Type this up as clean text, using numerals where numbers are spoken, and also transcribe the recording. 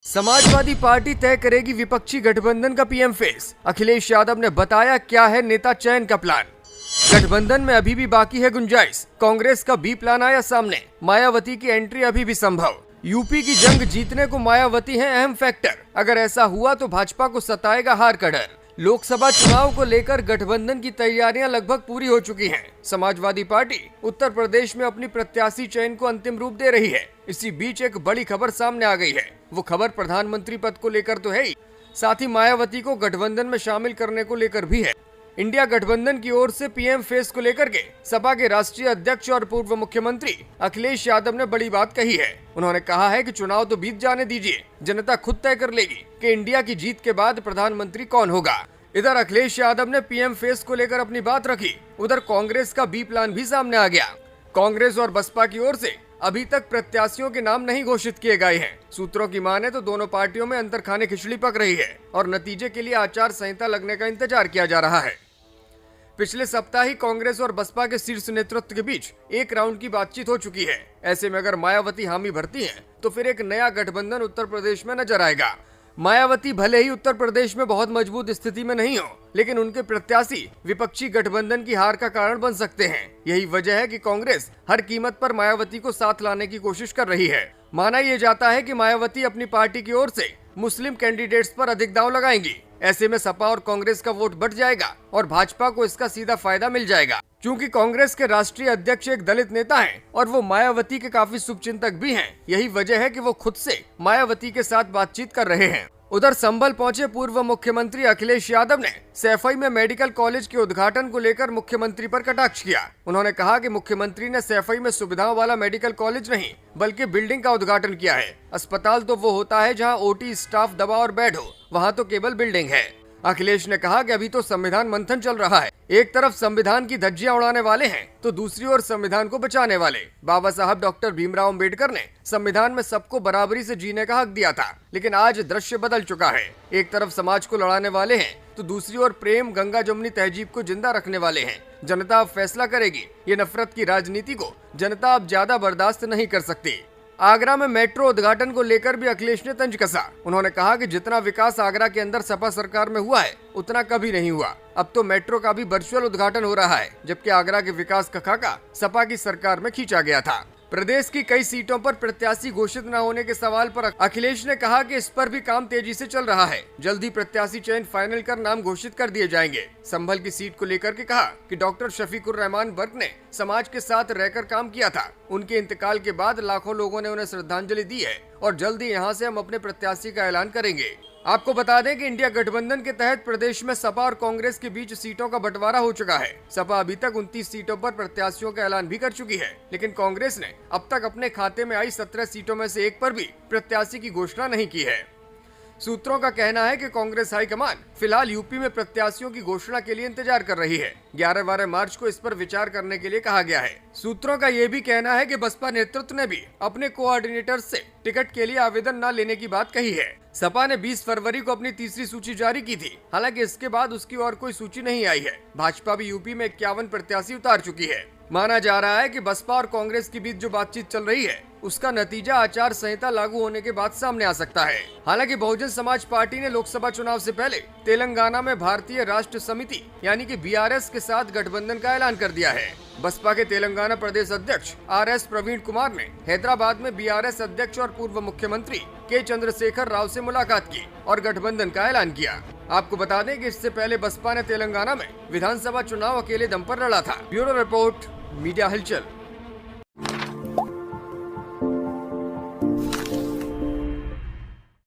Samajwadi party तय करेगी विपक्षी गठबंधन का पीएम फेस। अखिलेश यादव ने बताया क्या है नेता चयन का प्लान। गठबंधन में अभी भी बाकी है गुंजाइश, कांग्रेस का बी प्लान आया सामने। मायावती की एंट्री अभी भी संभव। यूपी की जंग जीतने को मायावती है अहम फैक्टर। अगर ऐसा हुआ तो भाजपा को सताएगा हार का डर। लोकसभा चुनाव को लेकर गठबंधन की तैयारियां लगभग पूरी हो चुकी हैं। समाजवादी पार्टी उत्तर प्रदेश में अपनी प्रत्याशी चयन को अंतिम रूप दे रही है। इसी बीच एक बड़ी खबर सामने आ गई है। वो खबर प्रधानमंत्री पद को लेकर तो है ही, साथ ही मायावती को गठबंधन में शामिल करने को लेकर भी है। इंडिया गठबंधन की ओर से पीएम फेस को लेकर के सपा के राष्ट्रीय अध्यक्ष और पूर्व मुख्यमंत्री अखिलेश यादव ने बड़ी बात कही है। उन्होंने कहा है कि चुनाव तो बीत जाने दीजिए, जनता खुद तय कर लेगी कि इंडिया की जीत के बाद प्रधानमंत्री कौन होगा। इधर अखिलेश यादव ने पीएम फेस को लेकर अपनी बात रखी, उधर कांग्रेस का बी प्लान भी सामने आ गया। कांग्रेस और बसपा की ओर से अभी तक प्रत्याशियों के नाम नहीं घोषित किए गए हैं। सूत्रों की माने तो दोनों पार्टियों में अंतर खाने खिचड़ी पक रही है और नतीजे के लिए आचार संहिता लगने का इंतजार किया जा रहा है। पिछले सप्ताह ही कांग्रेस और बसपा के शीर्ष नेतृत्व के बीच एक राउंड की बातचीत हो चुकी है। ऐसे में अगर मायावती हामी भरती हैं, तो फिर एक नया गठबंधन उत्तर प्रदेश में नजर आएगा। मायावती भले ही उत्तर प्रदेश में बहुत मजबूत स्थिति में नहीं हो, लेकिन उनके प्रत्याशी विपक्षी गठबंधन की हार का कारण बन सकते हैं। यही वजह है कि कांग्रेस हर कीमत पर मायावती को साथ लाने की कोशिश कर रही है। माना यह जाता है कि मायावती अपनी पार्टी की ओर से मुस्लिम कैंडिडेट्स पर अधिक दांव लगाएंगी। ऐसे में सपा और कांग्रेस का वोट बढ़ जाएगा और भाजपा को इसका सीधा फायदा मिल जाएगा। क्योंकि कांग्रेस के राष्ट्रीय अध्यक्ष एक दलित नेता हैं और वो मायावती के काफी शुभचिंतक भी हैं। यही वजह है कि वो खुद से मायावती के साथ बातचीत कर रहे हैं। उधर संभल पहुंचे पूर्व मुख्यमंत्री अखिलेश यादव ने सैफई में मेडिकल कॉलेज के उद्घाटन को लेकर मुख्यमंत्री पर कटाक्ष किया। उन्होंने कहा कि मुख्यमंत्री ने सैफई में सुविधाओं वाला मेडिकल कॉलेज नहीं बल्कि बिल्डिंग का उद्घाटन किया है। अस्पताल तो वो होता है जहां ओटी स्टाफ, दवा और बेड हो, वहां तो केवल बिल्डिंग है। अखिलेश ने कहा कि अभी तो संविधान मंथन चल रहा है। एक तरफ संविधान की धज्जियां उड़ाने वाले हैं तो दूसरी ओर संविधान को बचाने वाले। बाबा साहब डॉक्टर भीमराव अंबेडकर ने संविधान में सबको बराबरी से जीने का हक दिया था, लेकिन आज दृश्य बदल चुका है। एक तरफ समाज को लड़ाने वाले हैं तो दूसरी ओर प्रेम, गंगा जमुनी तहजीब को जिंदा रखने वाले हैं। जनता अब फैसला करेगी। ये नफरत की राजनीति को जनता अब ज्यादा बर्दाश्त नहीं कर सकती। आगरा में मेट्रो उद्घाटन को लेकर भी अखिलेश ने तंज कसा। उन्होंने कहा कि जितना विकास आगरा के अंदर सपा सरकार में हुआ है उतना कभी नहीं हुआ। अब तो मेट्रो का भी वर्चुअल उद्घाटन हो रहा है, जबकि आगरा के विकास का खाका सपा की सरकार में खींचा गया था। प्रदेश की कई सीटों पर प्रत्याशी घोषित न होने के सवाल पर अखिलेश ने कहा कि इस पर भी काम तेजी से चल रहा है। जल्द ही प्रत्याशी चयन फाइनल कर नाम घोषित कर दिए जाएंगे। संभल की सीट को लेकर के कहा कि डॉक्टर शफीकुर रहमान बर्क ने समाज के साथ रहकर काम किया था। उनके इंतकाल के बाद लाखों लोगों ने उन्हें श्रद्धांजलि दी है और जल्द ही यहाँ से हम अपने प्रत्याशी का ऐलान करेंगे। आपको बता दें कि इंडिया गठबंधन के तहत प्रदेश में सपा और कांग्रेस के बीच सीटों का बंटवारा हो चुका है। सपा अभी तक 29 सीटों पर प्रत्याशियों का ऐलान भी कर चुकी है, लेकिन कांग्रेस ने अब तक अपने खाते में आई 17 सीटों में से एक पर भी प्रत्याशी की घोषणा नहीं की है। सूत्रों का कहना है कि कांग्रेस हाईकमान फिलहाल यूपी में प्रत्याशियों की घोषणा के लिए इंतजार कर रही है। 11-12 मार्च को इस पर विचार करने के लिए कहा गया है। सूत्रों का ये भी कहना है कि बसपा नेतृत्व ने भी अपने कोऑर्डिनेटर से टिकट के लिए आवेदन न लेने की बात कही है। सपा ने 20 फरवरी को अपनी तीसरी सूची जारी की थी, हालांकि इसके बाद उसकी और कोई सूची नहीं आई है। भाजपा भी यूपी में 51 प्रत्याशी उतार चुकी है। माना जा रहा है कि बसपा और कांग्रेस के बीच जो बातचीत चल रही है उसका नतीजा आचार संहिता लागू होने के बाद सामने आ सकता है। हालांकि बहुजन समाज पार्टी ने लोकसभा चुनाव से पहले तेलंगाना में भारतीय राष्ट्र समिति यानी कि बीआरएस के साथ गठबंधन का ऐलान कर दिया है। बसपा के तेलंगाना प्रदेश अध्यक्ष आरएस प्रवीण कुमार ने हैदराबाद में बीआरएस अध्यक्ष और पूर्व मुख्यमंत्री के चंद्रशेखर राव से मुलाकात की और गठबंधन का ऐलान किया। आपको बता दें कि इससे पहले बसपा ने तेलंगाना में विधानसभा चुनाव अकेले दम पर लड़ा था। ब्यूरो रिपोर्ट, मीडिया हलचल।